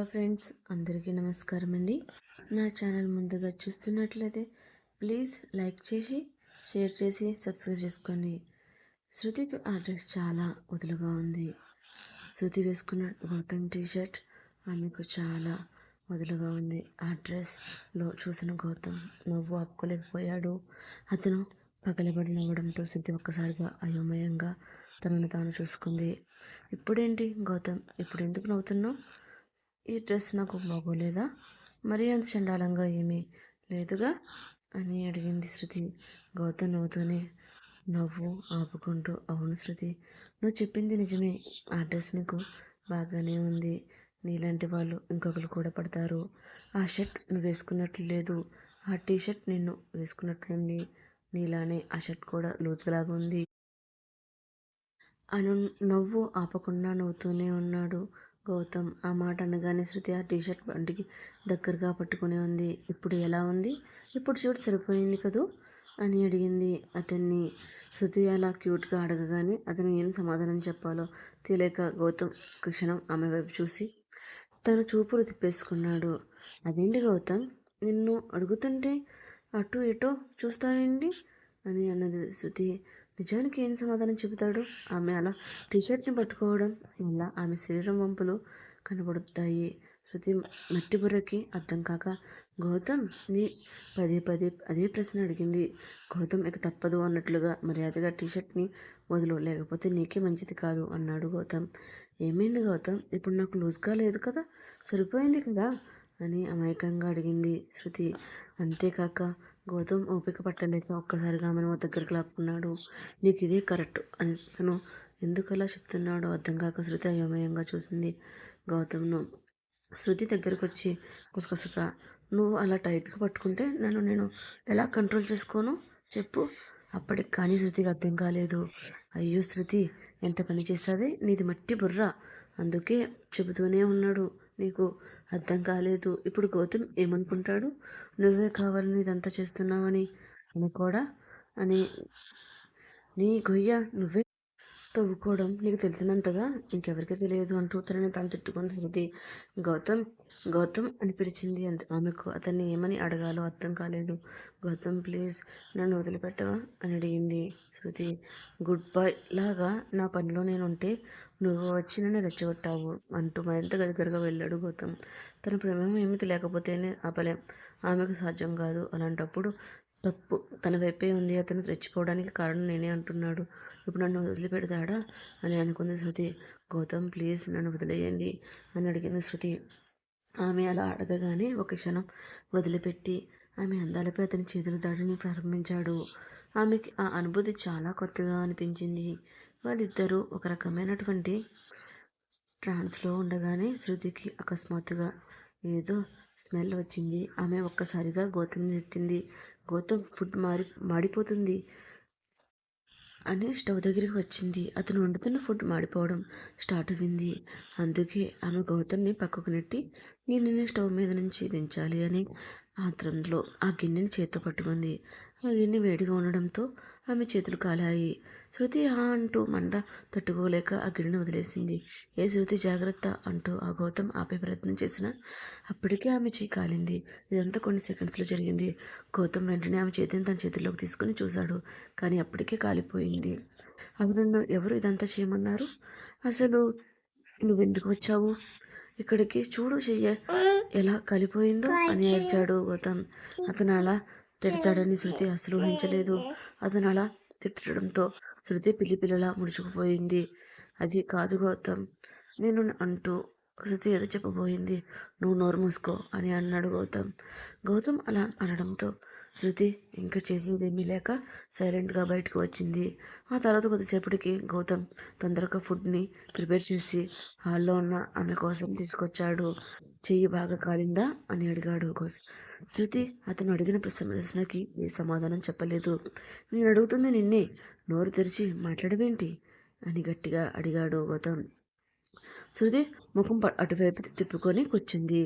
Hello friends, అందరికీ నమస్కారం అండి. నా ఛానల్ ముందుగా చూస్తున్నట్లయితే ప్లీజ్ లైక్ చేసి, షేర్ చేసి, సబ్స్క్రైబ్ చేసుకోండి. శృతికి ఆ డ్రెస్ చాలా వదులుగా ఉంది. శృతి వేసుకున్న గౌతమ్ టీషర్ట్ ఆమెకు చాలా వదులుగా ఉంది. ఆ డ్రెస్లో చూసిన గౌతమ్ నవ్వు ఆపుకోలేకపోయాడు. అతను పగలబడి నవ్వడంతో శృతి ఒక్కసారిగా అయోమయంగా తనను తాను చూసుకుంది. ఇప్పుడేంటి గౌతమ్, ఇప్పుడు ఎందుకు నవ్వుతున్నావు? ఈ డ్రెస్ నాకు బాగోలేదా? మరీ అంత చండాలంగా ఏమీ లేదుగా అని అడిగింది శృతి. గౌతమ్ నవ్వుతూనే నవ్వు ఆపుకుంటూ, అవును శృతి, నువ్వు చెప్పింది నిజమే. ఆ డ్రెస్ నీకు బాగానే ఉంది. నీలాంటి వాళ్ళు ఇంకొకరు కూడా పడతారు. ఆ షర్ట్ నువ్వు వేసుకున్నట్లు లేదు. ఆ టీషర్ట్ నిన్ను వేసుకున్నట్లుంది. నీలానే ఆ షర్ట్ కూడా లూజ్లాగా ఉంది. అను నవ్వు ఆపకుండా నవ్వుతూనే ఉన్నాడు గౌతమ్. ఆ మాట అనగానే శృతి ఆ టీషర్ట్ బండికి దగ్గరగా పట్టుకుని ఉంది. ఇప్పుడు ఎలా ఉంది? ఇప్పుడు చూడు, సరిపోయింది కదూ అని అడిగింది అతన్ని. శృతి అలా క్యూట్గా అడగగానే అతను ఏం సమాధానం చెప్పాలో తెలియక గౌతమ్ ఒక క్షణం ఆమె వైపు చూసి తన చూపులు తిప్పేసుకున్నాడు. అదేంటి గౌతమ్, నిన్ను అడుగుతుంటే అటు ఇటో చూస్తావేంటి అని అన్నది శృతి. నిజానికి ఏం సమాధానం చెబుతాడు? ఆమె అలా టీషర్ట్ని పట్టుకోవడం వల్ల ఆమె శరీరం వంపులు కనబడుతాయి. శృతి మట్టి బుర్రకి అర్థం కాక గౌతమ్ నీ పదే పదే అదే ప్రశ్న అడిగింది. గౌతమ్ ఇక తప్పదు అన్నట్లుగా మర్యాదగా టీషర్ట్ని వదులు, లేకపోతే నీకే మంచిది కాదు అన్నాడు గౌతమ్. ఏమైంది గౌతమ్, ఇప్పుడు నాకు లూజ్గా లేదు కదా, సరిపోయింది కదా అని అమాయకంగా అడిగింది శృతి. అంతేకాక గౌతమ్ ఓపిక పట్టలేక ఒక్కసారిగా ఆమెను దగ్గరికి లాక్కున్నాడు. నీకు ఇదే కరెక్ట్ అని తను ఎందుకలా చెప్తున్నాడో అర్థం కాక శృతి అయోమయంగా చూసింది గౌతమ్ను. శృతి దగ్గరకు వచ్చి గుసగుసగా, నువ్వు అలా టైట్గా పట్టుకుంటే నేను ఎలా కంట్రోల్ చేసుకోను చెప్పు. అప్పటికి కానీ శృతికి అర్థం కాలేదు. అయ్యో శృతి, ఎంత పని చేసావే, నీది మట్టి బుర్ర, అందుకే చెబుతూనే ఉన్నాడు, నీకు అర్థం కాలేదు. ఇప్పుడు గౌతమ్ ఏమనుకుంటాడు? నువ్వే కావాలని ఇదంతా చేస్తున్నావని అనుకోడా అని. నీ గొయ్య నువ్వే తవ్వుకోవడం నీకు తెలిసినంతగా ఇంకెవరికి తెలియదు అంటూ తనని తాను తిట్టుకుంది శృతి. గౌతమ్ గౌతమ్ అని పిలిచింది. ఆమెకు అతన్ని ఏమని అడగాలో అర్థం కాలేదు. గౌతమ్ ప్లీజ్ నన్ను వదిలిపెట్టవా అని అడిగింది శృతి. గుడ్ బాయ్ లాగా నా పనిలో నేనుంటే నువ్వు వచ్చి నన్ను రెచ్చగొట్టావు అంటూ మరింత దగ్గరగా వెళ్ళాడు గౌతమ్. తన ప్రేమ ఏమిటి లేకపోతేనే ఆపలేం, ఆమెకు సాధ్యం కాదు. అలాంటప్పుడు తప్పు తన వైపే ఉంది. అతను రెచ్చిపోవడానికి కారణం నేనే అంటున్నాడు. ఇప్పుడు నన్ను వదిలిపెడతాడా అని అనుకుంది శృతి. గౌతమ్ ప్లీజ్ నన్ను వదిలేయండి అని అడిగింది శృతి. ఆమె అలా అడగగానే ఒక క్షణం వదిలిపెట్టి ఆమె అందాలపై అతని చేతులు దాడిని ప్రారంభించాడు. ఆమెకి ఆ అనుభూతి చాలా కొత్తగా అనిపించింది. వాళ్ళిద్దరూ ఒక రకమైనటువంటి ట్రాన్స్లో ఉండగానే శృతికి అకస్మాత్తుగా ఏదో స్మెల్ వచ్చింది. ఆమె ఒక్కసారిగా గౌతమ్ని నెట్టింది. గౌతమ్ ఫుడ్ మాడిపోతుంది అని స్టవ్ దగ్గరికి వచ్చింది. అతను వండుతున్న ఫుడ్ మాడిపోవడం స్టార్ట్ అయింది. అందుకే ఆమె గౌతమ్ని పక్కకు నెట్టి గిన్నెని స్టవ్ మీద నుంచి దించాలి అని ఆత్రంలో ఆ గిన్నెని చేత్తో పట్టుకుంది. ఆ గిన్నె వేడిగా ఉండడంతో ఆమె చేతులు కాలాయి. శృతి అంటూ మంట తట్టుకోలేక ఆ గిన్నెని వదిలేసింది. ఏ శృతి జాగ్రత్త అంటూ ఆ గౌతమ్ ఆపే ప్రయత్నం చేసిన అప్పటికే ఆమె చేయి కాలింది. ఇదంతా కొన్ని సెకండ్స్లో జరిగింది. గౌతమ్ వెంటనే ఆమె చేతిని తన చేతుల్లోకి తీసుకుని చూశాడు. కానీ అప్పటికే కాలిపోయింది. అసలు నన్ను ఎవరు ఇదంతా చేయమన్నారు? అసలు నువ్వెందుకు వచ్చావు ఇక్కడికి? చూడు చెయ్య ఎలా కాలిపోయిందో అని ఏడ్చాడు గౌతమ్. అతను అలా తిడతాడని శృతి అసలు ఊహించలేదు. అతను అలా తిట్టడంతో శృతి పిల్లిపిల్లలా ముడుచుకుపోయింది. అది కాదు గౌతమ్ నేను అంటూ శృతి ఏదో చెప్పబోయింది. నువ్వు నోరు మూసుకో అని అన్నాడు గౌతమ్. గౌతమ్ అలా అనడంతో శృతి ఇంకా చేసిందేమీ లేక సైలెంట్గా బయటకు వచ్చింది. ఆ తర్వాత కొద్దిసేపటికి గౌతమ్ తొందరగా ఫుడ్ని ప్రిపేర్ చేసి హాల్లో ఉన్న ఆమె కోసం తీసుకొచ్చాడు. చెయ్యి బాగా కాలిందా అని అడిగాడు శృతి. అతను అడిగిన ప్రశ్నకి ఏ సమాధానం చెప్పలేదు. నేను అడుగుతుంది నిన్నే, నోరు తెరిచి మాట్లాడవేంటి అని గట్టిగా అడిగాడు గౌతమ్. శృతి ముఖం అటువైపు తిప్పుకొని కూర్చుంది.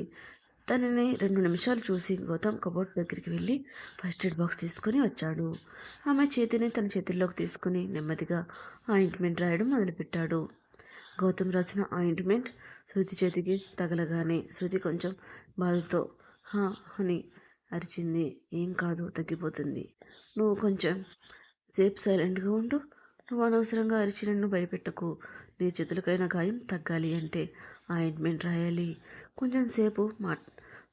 తనని 2 నిమిషాలు చూసి గౌతమ్ కబోర్డ్ దగ్గరికి వెళ్ళి ఫస్ట్ ఎయిడ్ బాక్స్ తీసుకొని వచ్చాడు. ఆమె చేతిని తన చేతుల్లోకి తీసుకుని నెమ్మదిగా ఆయింట్మెంట్ రాయడం మొదలుపెట్టాడు. గౌతమ్ రాసిన ఆయింట్మెంట్ శృతి చేతికి తగలగానే శృతి కొంచెం బాధతో హా అని అరిచింది. ఏం కాదు, తగ్గిపోతుంది. నువ్వు కొంచెం సేపు సైలెంట్గా ఉండు. నువ్వు అనవసరంగా అరిచి నన్ను భయపెట్టకు. నీ చేతులకైన గాయం తగ్గాలి అంటే ఆయింట్మెంట్ రాయాలి. కొంచెం సేపు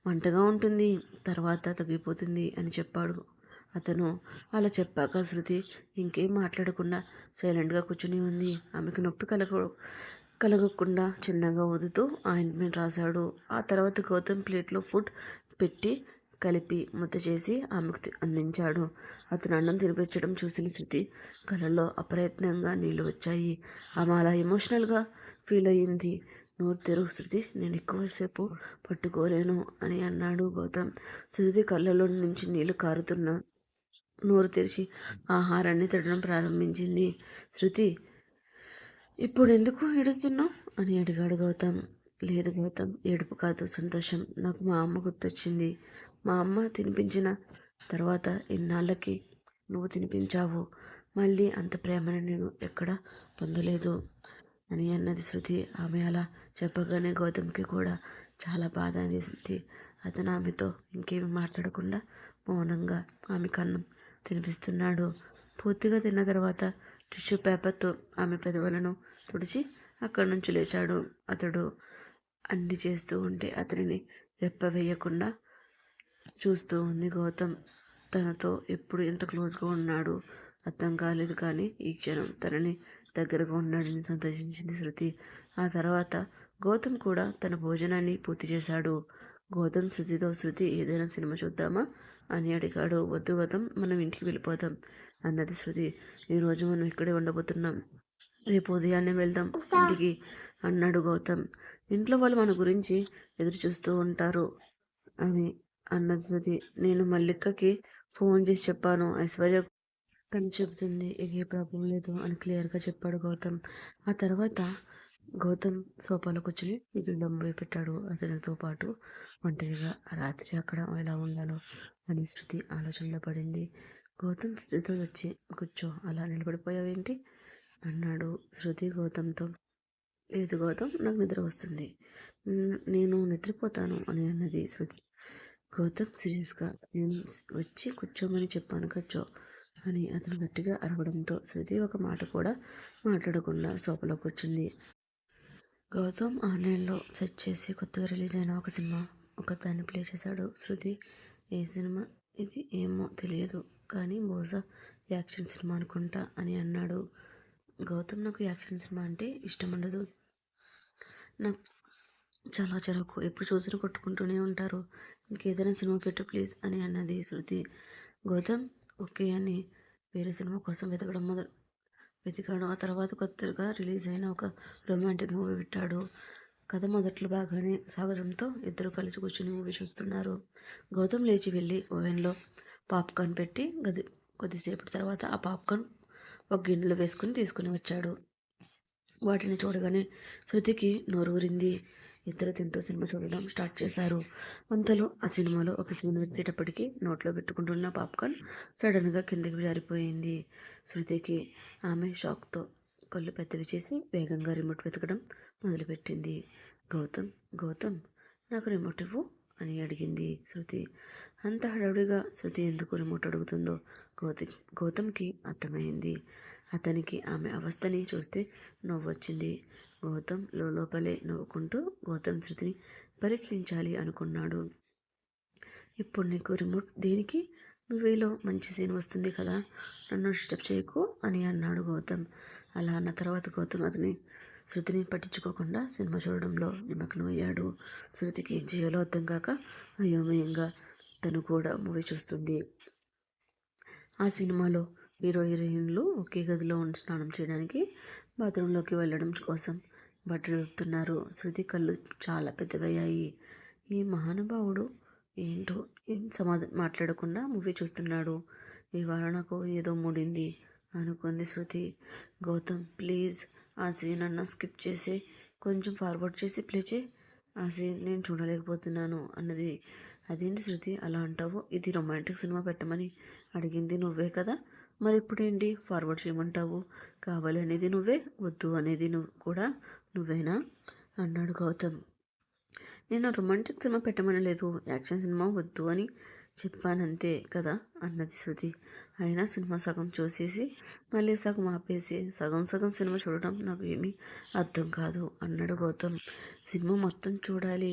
మంటగా ఉంటుంది, తర్వాత తగ్గిపోతుంది అని చెప్పాడు అతను. అలా చెప్పాక శృతి ఇంకేం మాట్లాడకుండా సైలెంట్గా కూర్చుని ఉంది. ఆమెకు నొప్పి కలగకుండా చిన్నగా ఊదుతూ ఆయింట్మెంట్ రాశాడు. ఆ తర్వాత గౌతమ్ ప్లేట్లో ఫుడ్ పెట్టి కలిపి ముద్ద చేసి ఆమెకు అందించాడు. అతను అన్నం తినిపించడం చూసిన శృతి కళ్ళల్లో అప్రయత్నంగా నీళ్లు వచ్చాయి. ఆమె అలా ఎమోషనల్గా ఫీల్ అయ్యింది. నోరు తెరువు శృతి, నేను ఎక్కువసేపు పట్టుకోలేను అని అన్నాడు గౌతమ్. శృతి కళ్ళలో నుంచి నీళ్లు కారుతున్నా నోరు తెరిచి ఆహారాన్ని తినడం ప్రారంభించింది. శృతి, ఇప్పుడు ఎందుకు ఏడుస్తున్నావు అని అడిగాడు గౌతమ్. లేదు గౌతమ్, ఏడుపు కాదు, సంతోషం. నాకు మా అమ్మ గుర్తొచ్చింది. మా అమ్మ తినిపించిన తర్వాత ఇన్నాళ్ళకి నువ్వు తినిపించావు. మళ్ళీ అంత ప్రేమను నేను ఎక్కడా పొందలేదు అని అన్నది శృతి. ఆమె అలా చెప్పగానే గౌతమ్కి కూడా చాలా బాధ వేసింది. అతను ఆమెతో ఇంకేమి మాట్లాడకుండా మౌనంగా ఆమె కన్నం తినిపిస్తున్నాడు. పూర్తిగా తిన్న తర్వాత టిష్యూ పేపర్తో ఆమె పెదవులను తుడిచి అక్కడి నుంచి లేచాడు. అతడు అన్ని చేస్తూ ఉంటే అతనిని రెప్ప వేయకుండా చూస్తూ ఉంది గౌతమ్. తనతో ఎప్పుడు ఎంత క్లోజ్గా ఉన్నాడు అర్థం కాలేదు, కానీ ఈ క్షణం తనని దగ్గరగా ఉన్నాడని సంతోషించింది శృతి. ఆ తర్వాత గౌతమ్ కూడా తన భోజనాన్ని పూర్తి చేశాడు. గౌతమ్ శృతితో, శృతి ఏదైనా సినిమా చూద్దామా అని అడిగాడు. వద్దు గౌతమ్, మనం ఇంటికి వెళ్ళిపోదాం అన్నది శృతి. ఈరోజు మనం ఇక్కడే ఉండబోతున్నాం, రేపు ఉదయాన్నే వెళ్దాం ఇంటికి అన్నాడు గౌతమ్. ఇంట్లో వాళ్ళు మన గురించి ఎదురు చూస్తూ ఉంటారు అని అన్నది శృతి. నేను మల్లికకి ఫోన్ చేసి చెప్పాను, ఐశ్వర్య అని చెబుతుంది, ఏ ప్రాబ్లం లేదు అని క్లియర్గా చెప్పాడు గౌతమ్. ఆ తర్వాత గౌతమ్ సోఫాలో కూర్చుని ఇల్లు పెట్టాడు. అతనితో పాటు ఒంటరిగా రాత్రి అక్కడ ఎలా ఉండాలో అని శృతి ఆలోచనలో పడింది. గౌతమ్ శృతితో వచ్చి కూర్చో, అలా నిలబడిపోయావేంటి అన్నాడు. శృతి గౌతమ్తో, లేదు గౌతమ్, నాకు నిద్ర వస్తుంది, నేను నిద్రపోతాను అని అన్నది శృతి. గౌతమ్ సీరియస్గా, నేను వచ్చి కూర్చోమని చెప్పాను కూర్చో అని అతను గట్టిగా అరవడంతో శృతి ఒక మాట కూడా మాట్లాడకుండా సోఫాలో కూర్చుంది. గౌతమ్ ఆన్లైన్లో సెర్చ్ చేసి కొత్తగా రిలీజ్ అయిన ఒక సినిమా ఒకదాన్ని ప్లే చేశాడు. శృతి, ఏ సినిమా ఇది ఏమో తెలియదు, కానీ బహుశా యాక్షన్ సినిమా అనుకుంటా అని అన్నాడు. గౌతమ్, నాకు యాక్షన్ సినిమా అంటే ఇష్టం ఉండదు, నాకు చాలా చిరాకు, ఎప్పుడు చూసినా కొట్టుకుంటూనే ఉంటారు, ఇంకేదైనా సినిమా పెట్టు ప్లీజ్ అని అన్నది శృతి. గౌతమ్ ఓకే అని వేరే సినిమా కోసం వెతికాడు. ఆ తర్వాత కొత్తగా రిలీజ్ అయిన ఒక రొమాంటిక్ మూవీ పెట్టాడు. కథ మొదట్లో బాగానే సాగడంతో ఇద్దరు కలిసి కూర్చుని మూవీ చూస్తున్నారు. గౌతమ్ లేచి వెళ్ళి ఓవెన్లో పాప్కార్న్ పెట్టి కొద్దిసేపటి తర్వాత ఆ పాప్కార్న్ ఒక గిన్నెలో వేసుకుని తీసుకుని వచ్చాడు. వాటిని చూడగానే శృతికి నోరు ఊరింది. ఇద్దరు తింటూ సినిమా చూడడం స్టార్ట్ చేశారు. అంతలో ఆ సినిమాలో ఒక సీన్ వచ్చేటప్పటికి నోట్లో పెట్టుకుంటున్న పాప్కార్న్ సడన్గా కిందకి జారిపోయింది. శృతికి ఆమె షాక్తో కళ్ళు పెద్దవి చేసి వేగంగా రిమోట్ వెతకడం మొదలుపెట్టింది. గౌతమ్, గౌతమ్, నాకు రిమోట్ ఇవ్వు అని అడిగింది శృతి. అంత హడావుడిగా శృతి ఎందుకు రిమోట్ అడుగుతుందో గౌతమ్కి అర్థమైంది. అతనికి ఆమె అవస్థని చూస్తే నవ్వొచ్చింది. గౌతమ్ లోపలే నవ్వుకుంటూ గౌతమ్ శృతిని పరీక్షించాలి అనుకున్నాడు. ఇప్పుడు నీకు రిమోట్ దేనికి? మూవీలో మంచి సీన్ వస్తుంది కదా, నన్ను డిస్టర్బ్ చేయకు అని అన్నాడు గౌతమ్. అలా అన్న తర్వాత గౌతమ్ శృతిని పట్టించుకోకుండా సినిమా చూడడంలో నిమగ్నమయ్యాడు. శృతికి జియోలో అర్థం కాక అయోమయంగా తను కూడా మూవీ చూస్తుంది. ఆ సినిమాలో హీరో హీరోయిన్లు ఒకే గదిలో స్నానం చేయడానికి బాత్రూంలోకి వెళ్ళడం కోసం బట్టలు వెతుకుతున్నారు. శృతి కళ్ళు చాలా పెద్దవయ్యాయి. ఈ మహానుభావుడు ఏంటో ఏం మాట్లాడకుండా మూవీ చూస్తున్నాడు. ఇవాళ నాకు ఏదో మూడింది అనుకుంది శృతి. గౌతమ్, ప్లీజ్ ఆ సీన్ అన్న స్కిప్ చేసి కొంచెం ఫార్వర్డ్ చేసి ప్లే చేయి, ఆ సీన్ నేను చూడలేకపోతున్నాను అన్నది. అదేంటి శృతి అలా అంటావు, ఇది రొమాంటిక్ సినిమా పెట్టమని అడిగింది నువ్వే కదా, మరి ఇప్పుడేంటి ఫార్వర్డ్ చేయమంటావు? కావాలనేది నువ్వే, వద్దు అనేది నువ్వు కూడా నువ్వేనా అన్నాడు గౌతమ్. నేను రొమాంటిక్ సినిమా పెట్టమనలేదు, యాక్షన్ సినిమా వద్దు అని చెప్పానంతే కదా అన్నది శృతి. అయినా సినిమా సగం చూసేసి మళ్ళీ సగం ఆపేసి సగం సగం సినిమా చూడడం నాకు ఏమీ అర్థం కాదు అన్నాడు గౌతమ్. సినిమా మొత్తం చూడాలి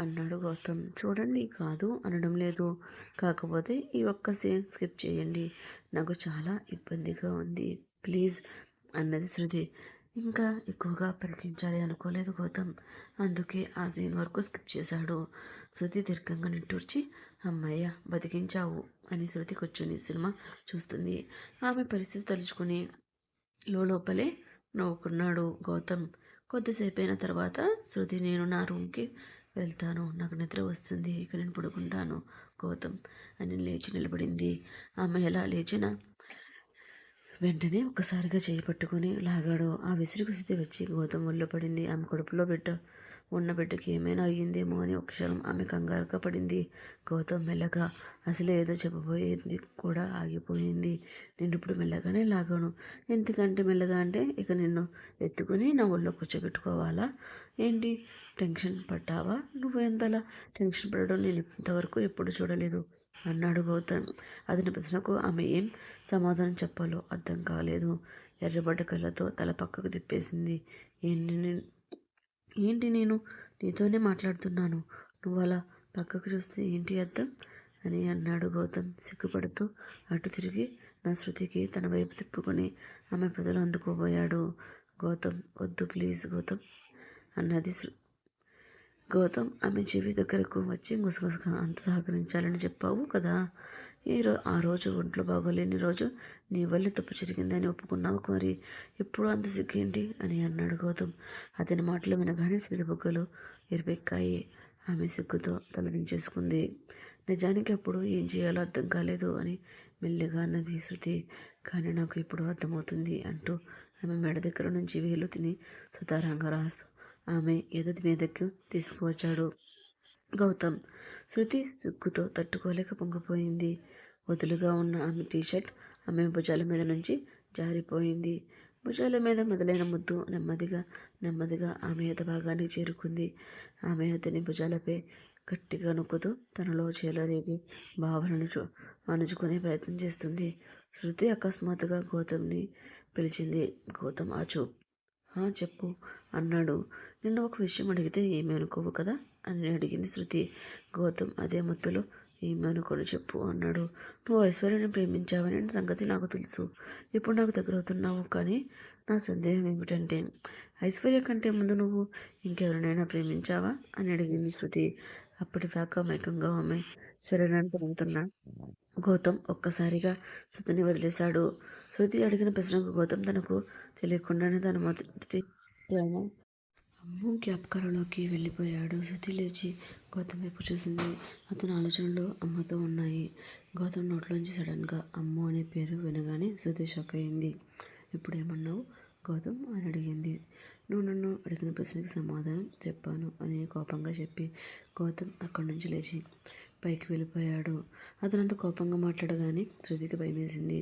అన్నాడు గౌతమ్. చూడండి కాదు అనడం లేదు, కాకపోతే ఈ ఒక్క సీన్ స్కిప్ చేయండి, నాకు చాలా ఇబ్బందిగా ఉంది ప్లీజ్ అన్నది శృతి. ఇంకా ఎక్కువగా ప్రకటించాలి అనుకోలేదు గౌతమ్, అందుకే ఆ సీన్ వరకు స్కిప్ చేశాడు. శృతి దీర్ఘంగా నిట్టూర్చి అమ్మయ్య బతికించావు అని శృతి కూర్చుని సినిమా చూస్తుంది. ఆమె పరిస్థితి తలుచుకుని లోపలే నవ్వుకున్నాడు గౌతమ్. కొద్దిసేపు అయిన తర్వాత శృతి నేను నా రూమ్కి వెళ్తాను, నాకు నిద్ర వస్తుంది, ఇక నేను పడుకుంటాను గౌతమ్ అని లేచి నిలబడింది. ఆమె ఎలా లేచిన వెంటనే ఒక్కసారిగా చేయి పట్టుకుని లాగాడు. ఆ విసిరికి స్థితి వచ్చి గౌతమ్ ఒళ్ళో పడింది. ఆమె కడుపులో ఉన్న బిడ్డకి ఏమైనా అయ్యిందేమో అని ఒక క్షణం ఆమె కంగారుగా పడింది. గౌతమ్ మెల్లగా, అసలే ఏదో చెప్పబోయేది కూడా ఆగిపోయింది. నేను ఇప్పుడు మెల్లగానే లాగాను. ఎందుకంటే మెల్లగా అంటే ఇక నిన్ను ఎత్తుకుని నా ఒళ్ళో కూర్చోబెట్టుకోవాలా ఏంటి? టెన్షన్ పడ్డావా? నువ్వు ఎంతలా టెన్షన్ పడడం నేను ఇంతవరకు ఎప్పుడు చూడలేదు అన్నాడు గౌతమ్. అతని ప్రశ్నకు ఆమె ఏం సమాధానం చెప్పాలో అర్థం కాలేదు. ఎర్రబడ్డ కళ్ళతో తల పక్కకు తిప్పేసింది. ఏంటి నేను నీతోనే మాట్లాడుతున్నాను, నువ్వు అలా పక్కకు చూస్తే ఏంటి అర్థం అని అన్నాడు గౌతమ్ సిగ్గుపడుతూ. అటు తిరిగి నా శృతికి తన వైపు తిప్పుకొని ఆమె ప్రజలు అందుకోబోయాడు. గౌతమ్ వద్దు ప్లీజ్ గౌతమ్ అన్నది గౌతమ్ ఆమె చెవి దగ్గరకు వచ్చి గుసగుసగా అంత సహకరించాలని చెప్పావు కదా, ఆ రోజు ఒంట్లో బాగోలేని రోజు నీ వల్ల తప్పు జరిగిందని ఒప్పుకున్నావు, మరి ఎప్పుడు అంత సిగ్గేంటి అని అన్నాడు గౌతమ్. అతని మాటలు వినగానే సిరి బుగ్గలు ఎరిపెక్కాయి. ఆమె సిగ్గుతో తలదించేసుకుంది. నిజానికి అప్పుడు ఏం చేయాలో అర్థం కాలేదు అని మెల్లిగా అన్నది శృతి. కానీ నాకు ఇప్పుడు అర్థమవుతుంది అంటూ ఆమె మెడ దగ్గర నుంచి వేలు తిని సుతారంగా రాస్తూ ఆమె ఎదటి మీదకు తీసుకువచ్చాడు గౌతమ్. శృతి సిగ్గుతో తట్టుకోలేక పొంగిపోయింది. వదులుగా ఉన్న ఆమె టీషర్ట్ ఆమె భుజాల మీద నుంచి జారిపోయింది. భుజాల మీద మొదలైన ముద్దు నెమ్మదిగా నెమ్మదిగా ఆమె ఎద భాగానికి చేరుకుంది. ఆమె అతని భుజాలపై గట్టిగా నొక్కుతూ తనలో చేలరేగి భావనను అణుచుకునే ప్రయత్నం చేస్తుంది. శృతి అకస్మాత్తుగా గౌతమ్ని పిలిచింది. గౌతమ్ చెప్పు అన్నాడు. నిన్ను ఒక విషయం అడిగితే ఏమీ అనుకోవు కదా అని అడిగింది శృతి. గౌతమ్ అదే మత్తులో ఏమీ అనుకోని చెప్పు అన్నాడు. నువ్వు ఐశ్వర్యాన్ని ప్రేమించావని సంగతి నాకు తెలుసు, ఇప్పుడు నాకు దగ్గరవుతున్నావు, కానీ నా సందేహం ఏమిటంటే ఐశ్వర్య కంటే ముందు నువ్వు ఇంకెవరినైనా ప్రేమించావా అని అడిగింది శృతి. అప్పటిదాకా మైకంగా ఆమె శరీరాన్ని పొందుతున్నా గౌతమ్ ఒక్కసారిగా శృతిని వదిలేశాడు. శృతి అడిగిన ప్రశ్నకు గౌతమ్ తనకు తెలియకుండానే తన మొదటి ప్రేమ అమ్ము జ్ఞాపకాలలోకి వెళ్ళిపోయాడు. శృతి లేచి గౌతమ్ వైపు చూసింది. అతని ఆలోచనలు అమ్మతో ఉన్నాయి. గౌతమ్ నోట్లోంచి సడన్గా అమ్ము అనే పేరు వినగానే శృతి షాక్ అయింది. ఇప్పుడు ఏమన్నావు గౌతమ్ అని అడిగింది. నువ్వు నన్ను అడిగిన ప్రశ్నకి సమాధానం చెప్పాను అని కోపంగా చెప్పి గౌతమ్ అక్కడి నుంచి లేచి పైకి వెళ్ళిపోయాడు. అతనంత కోపంగా మాట్లాడగానే శృతికి భయమేసింది.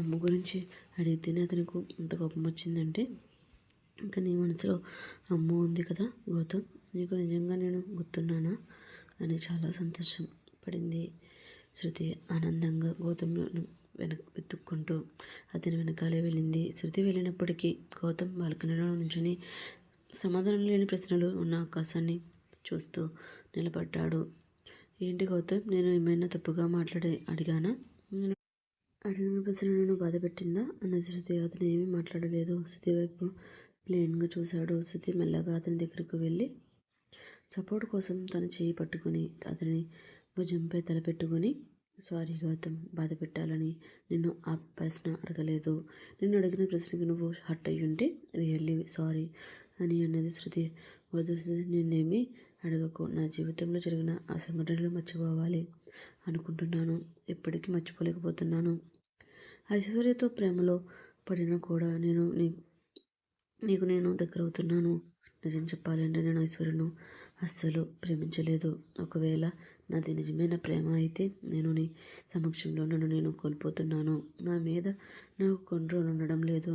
అమ్మ గురించి అడిగితేనే అతనికి ఎంత కోపం వచ్చిందంటే, ఇంకా నీ మనసులో అమ్మ ఉంది కదా గౌతమ్, నీకు నిజంగా నేను గుర్తున్నానా అని చాలా సంతోషం పడింది శృతి. ఆనందంగా గౌతమ్ వెతుక్కుంటూ అతని వెనకాలే వెళ్ళింది. శృతి వెళ్ళినప్పటికీ గౌతమ్ బాల్కనీలో నుంచుని సమాధానం లేని ప్రశ్నలు ఉన్న ఆకాశాన్ని చూస్తూ నిలబడ్డాడు. ఏంటి గౌతమ్, నేను ఏమైనా తప్పుగా అడిగానా? అడిగిన ప్రశ్న నేను బాధ పెట్టిందా అన్నది శృతి. అతను ఏమీ మాట్లాడలేదు. శృతి వైపు ప్లేన్గా చూశాడు. శృతి మెల్లగా అతని దగ్గరకు వెళ్ళి సపోర్ట్ కోసం తన చేయి పట్టుకుని అతని భుజంపై తలపెట్టుకుని, సారీ గౌతమ్, బాధ పెట్టాలని నిన్ను ఆ ప్రశ్న అడగలేదు. నిన్ను అడిగిన ప్రశ్నకి నువ్వు హర్ట్ అయ్యుంటే రియల్లీ సారీ అని అన్నది శృతి. వద్దు శృతి, నిన్నేమీ అడగకు. నా జీవితంలో జరిగిన ఆ సంఘటనలు మర్చిపోవాలి అనుకుంటున్నాను, ఎప్పటికీ మర్చిపోలేకపోతున్నాను. ఐశ్వర్యతో ప్రేమలో పడినా కూడా నీకు నేను దగ్గరవుతున్నాను. నిజం చెప్పాలంటే నేను ఐశ్వర్యను అస్సలు ప్రేమించలేదు. ఒకవేళ నాది నిజమైన ప్రేమ అయితే నేను నీ సమక్షంలో నన్ను నేను కోల్పోతున్నాను. నా మీద నాకు కంట్రోల్ ఉండడం లేదు.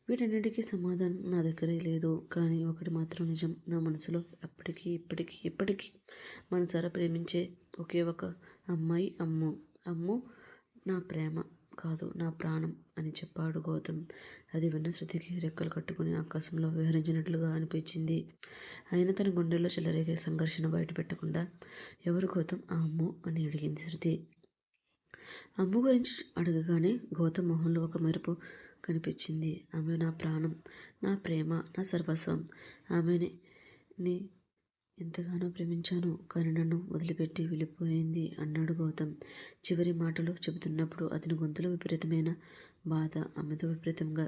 వీటన్నిటికీ సమాధానం నా దగ్గరే లేదు. కానీ ఒకటి మాత్రం నిజం. నా మనసులో ఎప్పటికీ మనసారా ప్రేమించే ఒకే ఒక అమ్మాయి అమ్ము. అమ్ము నా ప్రేమ కాదు, నా ప్రాణం అని చెప్పాడు గౌతమ్. అది విన్న శృతికి రెక్కలు కట్టుకుని ఆకాశంలో విహరించినట్లుగా అనిపించింది. అయినా తన గుండెల్లో చెలరేగే సంఘర్షణ బయట పెట్టకుండా, ఎవరు గౌతమ్ ఆ అమ్ము అని అడిగింది శృతి. అమ్ము గురించి అడగగానే గౌతమ్ మొహంలో ఒక మెరుపు కనిపించింది. ఆమె నా ప్రాణం, నా ప్రేమ, నా సర్వస్వం. ఆమెని నీ ఎంతగానో ప్రేమించాను, కానీ నన్ను వదిలిపెట్టి వెళ్ళిపోయింది అన్నాడు గౌతమ్. చివరి మాటలు చెబుతున్నప్పుడు అతని గొంతులో విపరీతమైన బాధ. ఆమెతో విపరీతంగా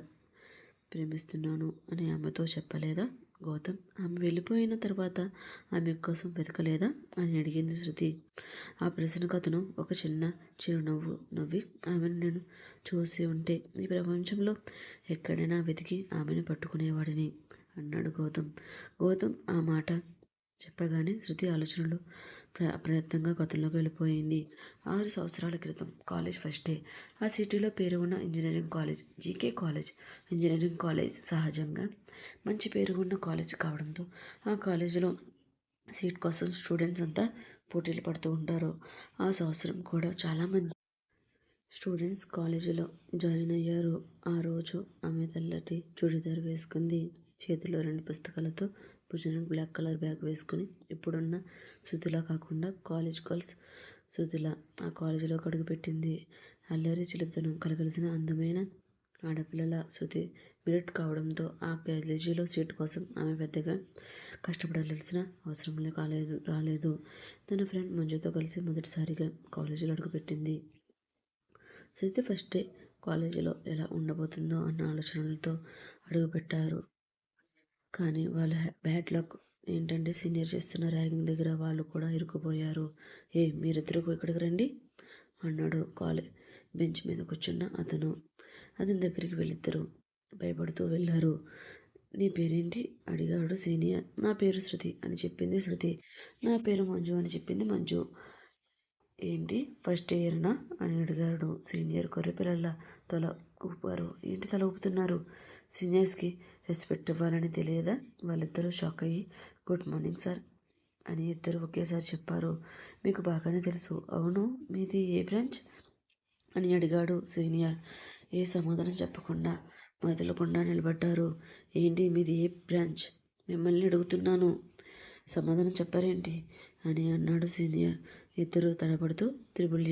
ప్రేమిస్తున్నాను అని ఆమెతో చెప్పలేదా గౌతమ్? ఆమె వెళ్ళిపోయిన తర్వాత ఆమె కోసం వెతకలేదా అని అడిగింది శృతి. ఆ ప్రశ్నకు అతను ఒక చిన్న చిరునవ్వు నవ్వి, ఆమెను నేను చూసి ఉంటే ఈ ప్రపంచంలో ఎక్కడైనా వెతికి ఆమెను పట్టుకునేవాడిని అన్నాడు గౌతమ్ ఆ మాట చెప్పగానే శృతి ఆలోచనలు ప్రయత్నంగా గతంలోకి వెళ్ళిపోయింది. 6 సంవత్సరాల క్రితం కాలేజ్ ఫస్ట్ డే. ఆ సిటీలో పేరు ఉన్న engineering college, GK college. Engineering college సహజంగా మంచి పేరు ఉన్న కాలేజ్ కావడంతో ఆ కాలేజీలో సీట్ కోసం స్టూడెంట్స్ అంతా పోటీలు పడుతూ ఉంటారు. ఆ సంవత్సరం కూడా చాలామంది స్టూడెంట్స్ కాలేజీలో జాయిన్ అయ్యారు. ఆ రోజు ఆమె తెల్లటి చుడిదార్ వేసుకుంది. చేతిలో 2 పుస్తకాలతో భుజానికి బ్లాక్ కలర్ బ్యాగ్ వేసుకుని ఇప్పుడున్న శృతిలా కాకుండా కాలేజ్ గర్ల్స్ శృతిలా ఆ కాలేజీలో అడుగుపెట్టింది. అల్లరి చిలుపుతనం కలగలిసిన అందమైన ఆడపిల్లల శృతి మెరిట్ కావడంతో ఆ కాలేజీలో సీట్ కోసం ఆమె పెద్దగా కష్టపడాల్సిన అవసరం రాలేదు. తన ఫ్రెండ్ మంజుతో కలిసి మొదటిసారిగా కాలేజీలో అడుగుపెట్టింది. శృతి ఫస్ట్ డే కాలేజీలో ఎలా ఉండబోతుందో అన్న ఆలోచనలతో అడుగుపెట్టారు. కానీ వాళ్ళ బ్యాడ్ లక్ ఏంటంటే సీనియర్ చేస్తున్న ర్యాగింగ్ దగ్గర వాళ్ళు కూడా ఇరుక్కుపోయారు. మీరిద్దరూ ఇక్కడికి రండి అన్నాడు బెంచ్ మీద కూర్చున్న అతని దగ్గరికి వెళ్ళిద్దరు భయపడుతూ వెళ్ళారు. నీ పేరేంటి అడిగాడు సీనియర్. నా పేరు శృతి అని చెప్పింది శృతి. నా పేరు మంజు అని చెప్పింది మంజు. ఏంటి ఫస్ట్ ఇయర్నా అని అడిగాడు సీనియర్. కొర్రెపిల్లల తల ఊపారు. ఏంటి తల ఊపుతున్నారు? సీనియర్స్కి రెస్పెక్ట్ ఇవ్వాలని తెలియదా? వాళ్ళిద్దరూ షాక్ అయ్యి గుడ్ మార్నింగ్ సార్ అని ఇద్దరు ఒకేసారి చెప్పారు. మీకు బాగానే తెలుసు. అవును, మీది ఏ బ్రాంచ్ అని అడిగాడు సీనియర్. ఏ సమాధానం చెప్పకుండా మొదలకుండా నిలబడ్డారు. ఏంటి మీది ఏ బ్రాంచ్? మిమ్మల్ని అడుగుతున్నాను, సమాధానం చెప్పారేంటి అని అన్నాడు సీనియర్. ఇద్దరు తడబడుతూ త్రిబుల్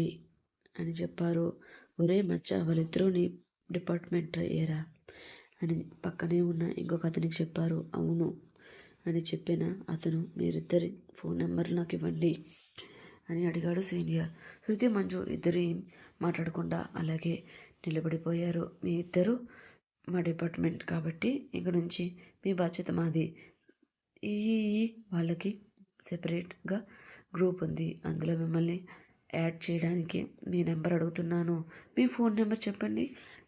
అని చెప్పారు. ఒరే మచ్చ, వాళ్ళిద్దరూ నీ డిపార్ట్మెంట్ ఏరా అని పక్కనే ఉన్న ఇంకొక అతనికి చెప్పారు. అవును అని చెప్పిన అతను మీరిద్దరి ఫోన్ నెంబర్ నాకు ఇవ్వండి అని అడిగాడు సీనియర్. శృతి మంజు ఇద్దరు ఏం మాట్లాడకుండా అలాగే నిలబడిపోయారు. మీ ఇద్దరు మా డిపార్ట్మెంట్ కాబట్టి ఇక నుంచి మీ బాధ్యత మాది. ఈ వాళ్ళకి సెపరేట్గా గ్రూప్ ఉంది, అందులో మిమ్మల్ని యాడ్ చేయడానికి మీ నెంబర్ అడుగుతున్నాను. మీ ఫోన్ నెంబర్ చెప్పండి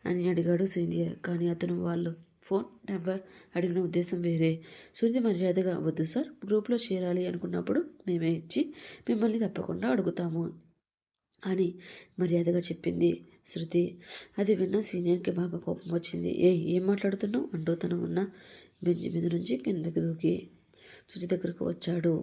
అని అడిగాడు సీనియర్. కానీ అతను వాళ్ళు ఫోన్ నెంబర్ అడిగిన ఉద్దేశం వేరే. శృతి మర్యాదగా వద్దు సార్, గ్రూప్లో చేరాలి అనుకున్నప్పుడు మేమే ఇచ్చి మిమ్మల్ని తప్పకుండా అడుగుతాము అని మర్యాదగా చెప్పింది శృతి. అది విన్న సీనియర్కి బాగా కోపం వచ్చింది. ఏం మాట్లాడుతున్నావు అంటూ తను ఉన్న బెంచ్ మీద నుంచి కిందకి దూకి శృతి దగ్గరకు వచ్చాడు.